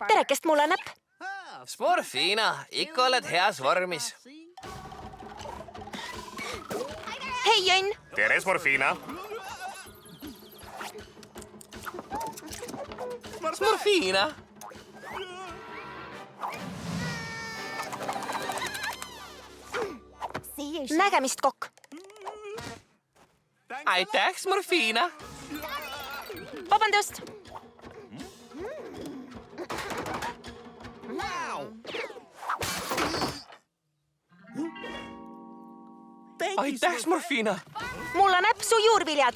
Terekest mulle näpp. Smurfina, ikka oled heas vormis. Hei, Jõnn! Tere, Smurfina! Smurfina! Nägemist, kokk! Aitäh, Smurfina! Vabandust! Aitäh, Smurfina! Mulla näpp su juurviljad.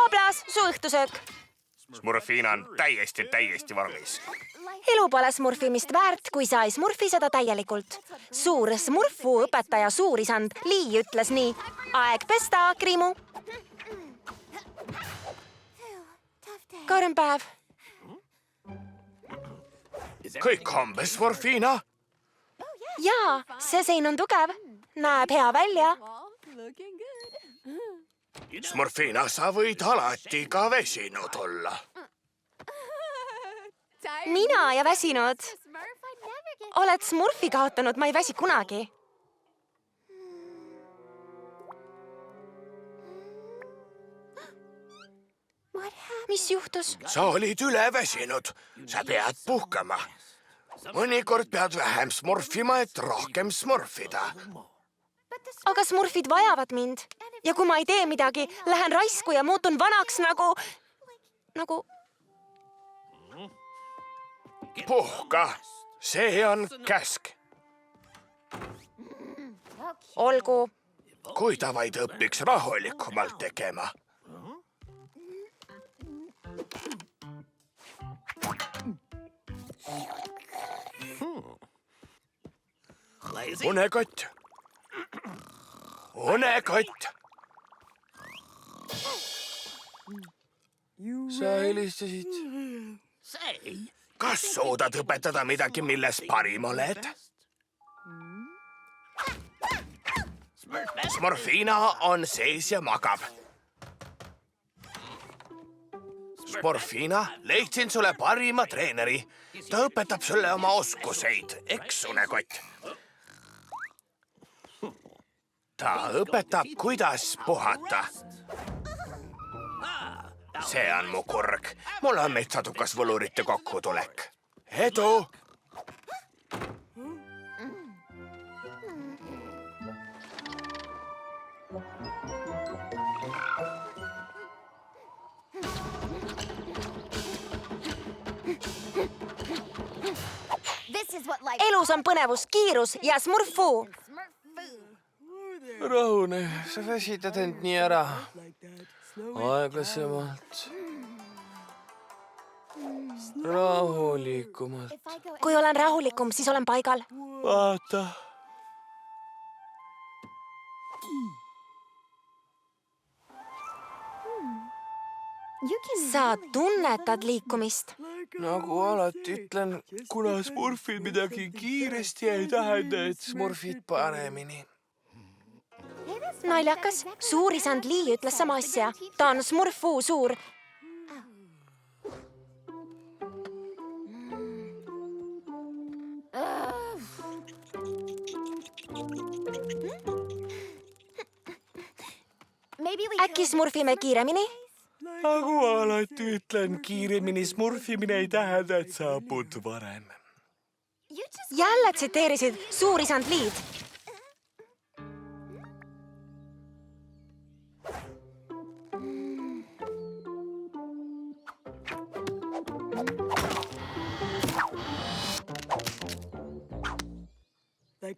Ablas, su õhtusöök. Smurfina on täiesti vormis. Elu pole smurfimist väärt, kui sa ei smurfi seda täielikult. Suur smurfu õpetaja suurisand Lii ütles nii. Aeg pesta, Krimu. Karm päev. Kõik hambes, Smurfina! Jaa, see sein on tugev. Näeb hea välja. Smurfina, sa võid alati ka väsinud olla. Mina ja väsinud. Oled smurfi kaotanud, ma ei väsi kunagi. Mis juhtus? Sa olid üle väsinud. Sa pead puhkama. Mõnikord pead vähem smurfima, et rohkem smurfida. Aga smurfid vajavad mind. Ja kui ma ei tee midagi, lähen raisku ja muutun vanaks nagu... Puhka. See on käsk. Olgu. Kui ta vaid õpiks rahulikumalt tegema. Unekott. Unekott. Sa helistasid. Kas suudad õpetada midagi, milles parim oled? Smurfina on sees ja magab. Smurfina, leidsin sulle parima treeneri. Ta õpetab sulle oma oskuseid, eks, unekott? Ta õpetab, kuidas puhata. See on mu kurg. Mul on metsatukas võlurite kokkutulek. Edu! Elus on põnevus, kiirus ja smurfu. Rahune, sa väsitad end nii ära. Aeglasemalt. Rahulikumalt. Kui olen rahulikum, siis olen paigal. Vaata. Sa tunnetad liikumist. Nagu alati ütlen, kuna smurfid midagi kiiresti ei tähenda, et smurfid paremini. Naljakas, suurisand Lii ütles sama asja. Ta on smurfu suur. Äkki smurfime kiiremini? Nagu alati ütlen, kiiremini smurfimine ei tähenda, et saabud varem. Jälle tsiteerisid suurisand Liid.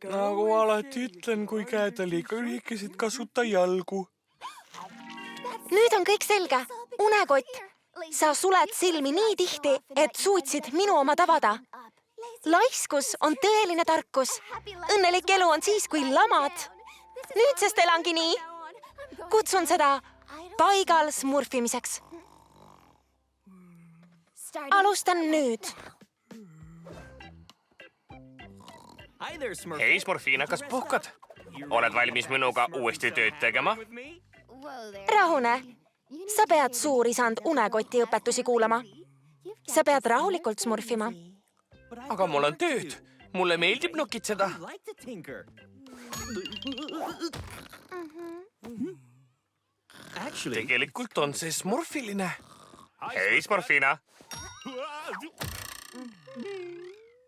Nagu alati ütlen, kui käed on liiga lühikesed, kasuta jalgu. Nüüd on kõik selge. Unekott, sa suled silmi nii tihti, et suutsid minu oma tabada. Laiskus on tõeline tarkus. Õnnelik elu on siis, kui lamad. Nüüdsest elangi nii. Kutsun seda paigal smurfimiseks. Alustan nüüd. Hei, Smurfina, kas puhkad? Oled valmis minuga uuesti tööd tegema? Rahune, sa pead suurisand unekoti õpetusi kuulama. Sa pead rahulikult smurfima. aga mul on tööd. Mulle meeldib nokitseda. Tegelikult on see smurfiline. Hei, Smurfina.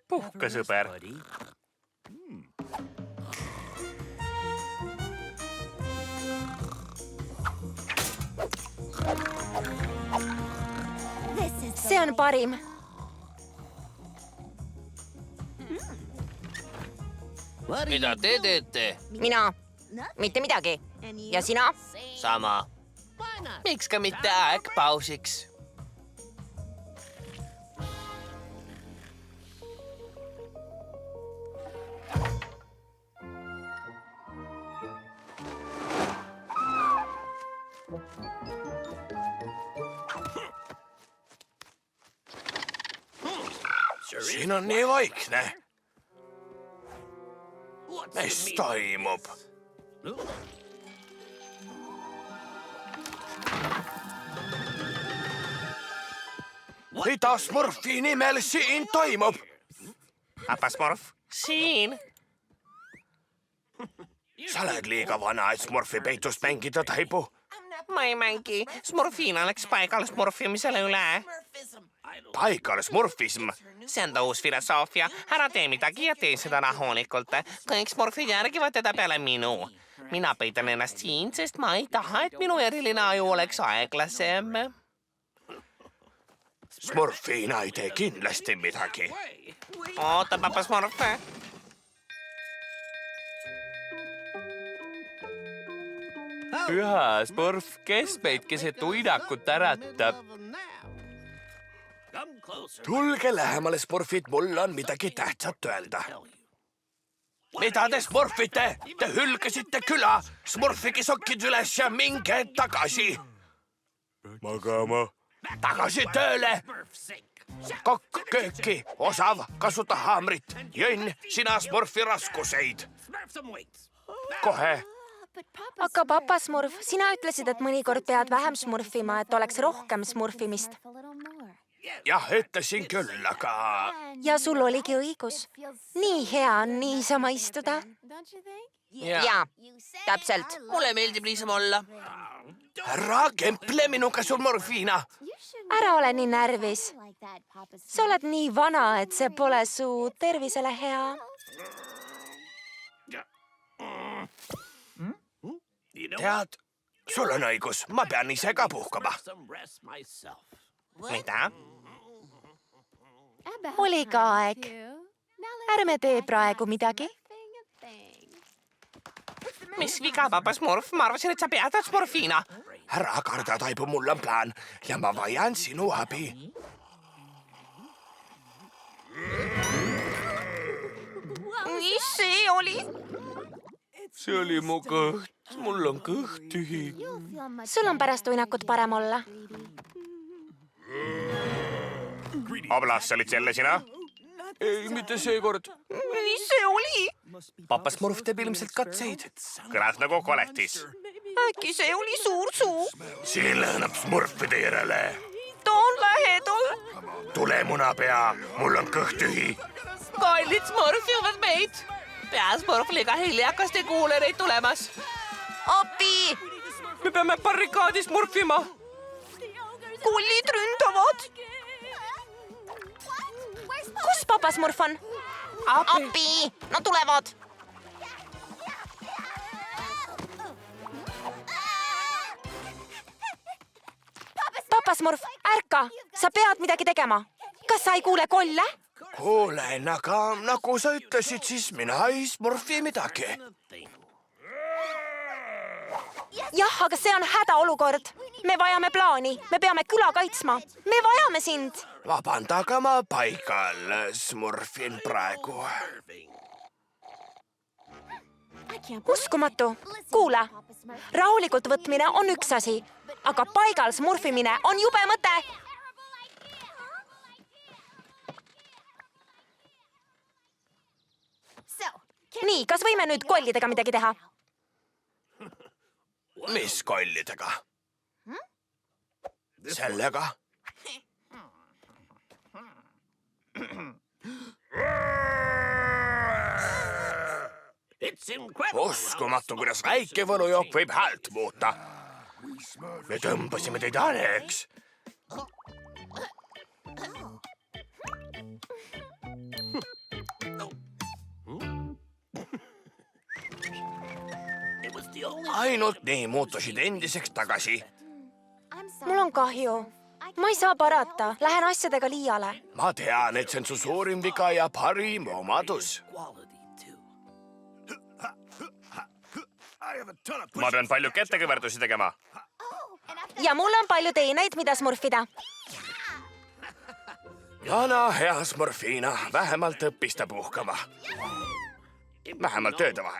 Puhka, sõber. See on parim. Mida te teete? Mina. Mitte midagi. Ja sina? Sama. Miks ka mitte aeg pausiks? Siin on nii vaikne. Mis toimub? Mitä Smurfi nimel siin toimub? Papa Smurf, siin. Sa oled liiga vana, et Smurfi peitust mängida taibu. Ma ei mängi. Smurfina läks paigale smurfimisele üle. Paikal smurfism. See on ta uus filosoofia. Ära tee midagi ja tee seda rahulikult. Kõik smurfid järgivad teda peale minu. Mina peidan ennast siin, sest ma ei taha, et minu eriline aju oleks aeglasem. Smurfina ei tee kindlasti midagi. Oota, Papa Smurf. Püha Smurf, kes meid keset uinakut äratab? Tulge lähemale, Smurfid, mul on midagi tähtsat öelda. Mida te smurfite? Te hülgasite küla. Smurfige sokid üles ja minge tagasi. Magama. Tagasi tööle. Kokk kööki, osav, kasuta haamrit. Jõnn, sina Smurfi raskuseid. Kohe. Aga Papa Smurf, sina ütlesid, et mõnikord pead vähem smurfima, et oleks rohkem smurfimist. Jah, ütlesin küll, aga... Ja sul oligi õigus. Nii hea on niisama istuda. Ja, täpselt. Mulle meeldib niisama olla. Ära kemple minuga, Smurfina. Ära ole nii närvis. Sa oled nii vana, et see pole su tervisele hea. Tead, sul on õigus. Ma pean ise ka puhkama. Mida? Oli ka aeg. Ärme tee praegu midagi. Mis viga, Papa Smurf? Ma arvasin, et sa peatad Smurfina. Ära karda, taibu, mul on plaan ja ma vajan sinu abi. Mis see oli? See oli mu kõht. Mul on kõht tühi. Sul on pärast uinakut parem olla. Oblas, sa olid jälle sina? Ei, mitte seekord. Mis see oli? Papa Smurf teeb ilmselt katseid. Kõlas nagu koletis. Äkki see oli suur suu? Siin lõhnab Smurfide järele. Ta on lähedal. Tule, munapea, mul on kõht tühi. Kallid smurfivad meid. Peasmurf liiga hiljakast ei kuule neid tulemas. Abi! Me peame barrikaadi smurfima. Kullid ründavad. Kus Papa Smurf on? Abi! Nad tulevad. Papa Smurf, ärka! Sa pead midagi tegema. Kas sa ei kuule kolle? Kuulen, aga nagu sa ütlesid, siis mina ei smurfi midagi. Jah, aga see on hädaolukord. Me vajame plaani. Me peame küla kaitsma. Me vajame sind. Vabanda, aga ma paigal smurfin praegu. Uskumatu. Kuula. Rahulikult võtmine on üks asi, aga paigal smurfimine on jube mõte. Nii, kas võime nüüd kollidega midagi teha? Mis kollidega? sellega. Uskumatu, kuidas väike võlujook võib häält muuta. Me tõmbasime teid haneks. Ainult nii muutusid endiseks tagasi. mul on kahju. ma ei saa parata, lähen asjadega liiale. Ma tean, et see on su suurim viga ja parim omadus. Ma pean palju kettekõverdusi tegema. ja mul on palju teeneid, mida smurfida. Jana hea Smurfina, vähemalt õppis ta puhkama. Vähemalt ööde vahel.